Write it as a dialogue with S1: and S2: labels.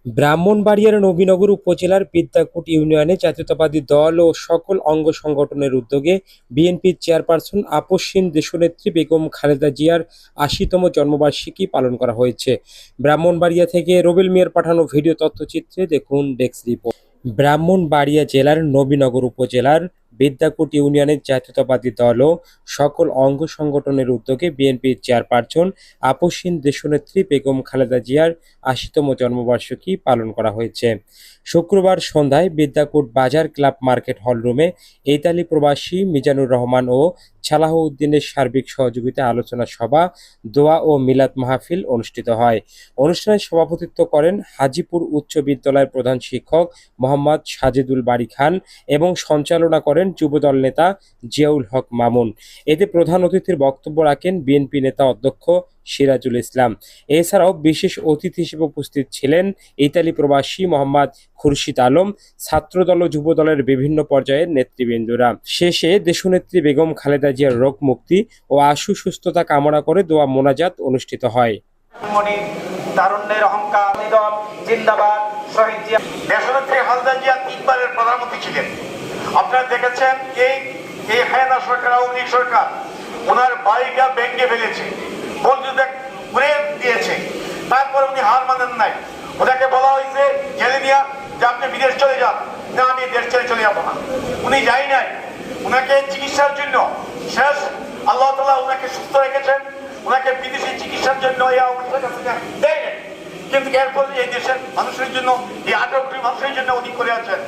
S1: ব্রাহ্মণবাড়িয়ার নবীনগর উপজেলার বিদ্যাকুট ইউনিয়নে জাতীয়তাবাদী দল ও সকল অঙ্গ সংগঠনের উদ্যোগে বিএনপির চেয়ারপারসন আপসহীন দেশনেত্রী বেগম খালেদা জিয়ার ৮০তম জন্মবার্ষিকী পালন করা হয়েছে। ব্রাহ্মণবাড়িয়া থেকে রুবেল মিয়ার পাঠানো ভিডিও তথ্যচিত্রে দেখুন ডেস্ক রিপোর্ট। ব্রাহ্মণবাড়িয়া জেলার নবীনগর উপজেলার বিদ্যাকুট ইউনিয়নের জাতীয়তাবাদী দল ও সকল অঙ্গ সংগঠনের উদ্যোগে বিএনপির চেয়ারপারসন আপসহীন দেশনেত্রী বেগম খালেদা জিয়ার ৮০তম জন্মবার্ষিকী পালন করা হয়েছে। শুক্রবার সন্ধ্যায় বিদ্যাকুট বাজার ক্লাব মার্কেট হলরুমে ইতালি প্রবাসী মিজানুর রহমান ও ছালাহ উদ্দিনের সার্বিক সহযোগিতায় আলোচনা সভা, দোয়া ও মিলাদ মাহফিল অনুষ্ঠিত হয়। অনুষ্ঠানে সভাপতিত্ব করেন হাজীপুর উচ্চ বিদ্যালয়ের প্রধান শিক্ষক মোহাম্মদ সাজেদুল বারী খান এবং সঞ্চালনা করেন যুবদল নেতা জিয়াউল হক মামুন। এতে প্রধান অতিথির বক্তব্য রাখেন বিএনপি নেতা অধ্যক্ষ সিরাজুল ইসলাম। এছাড়াও বিশেষ অতিথি হিসেবে উপস্থিত ছিলেন ইতালি প্রবাসী মোহাম্মদ খুরশিদ আলম, ছাত্রদল ও যুবদলের বিভিন্ন পর্যায়ের নেতৃবৃন্দরা। শেষে দেশনেত্রী বেগম খালেদা জিয়ার রোগ মুক্তি ও আশু সুস্থতা কামনা করে দোয়া মোনাজাত অনুষ্ঠিত হয়।
S2: তারুণ্যের অহংকার দল জিন্দাবাদ। শহীদ জিয়া, দেশনেত্রী খালেদা জিয়া তিনবারের প্রধানমন্ত্রী ছিলেন। আপনারা দেখেছেন এই হায়না সরকার, আওয়ামী লীগ সরকার ওনার বাড়িটা ভেঙে ফেলেছে, বন্ধুদের ঘুরে দিয়েছে। তারপর উনি হার মানেন নাই। ওনাকে বলা হয়েছে জেলে নিয়ে যে আপনি বিদেশ চলে যান। না, আমি দেশ ছেড়ে চলে যাবো না। উনি যাই নাই। ওনাকে চিকিৎসার জন্য শেষ আল্লাহ তাআলা ওনাকে সুস্থ রেখেছেন। ওনাকে বিদেশি চিকিৎসার জন্য দেয়, কিন্তু এরপর এই দেশের মানুষের জন্য, এই 18 কোটি মানুষের জন্য উনি করে আছেন।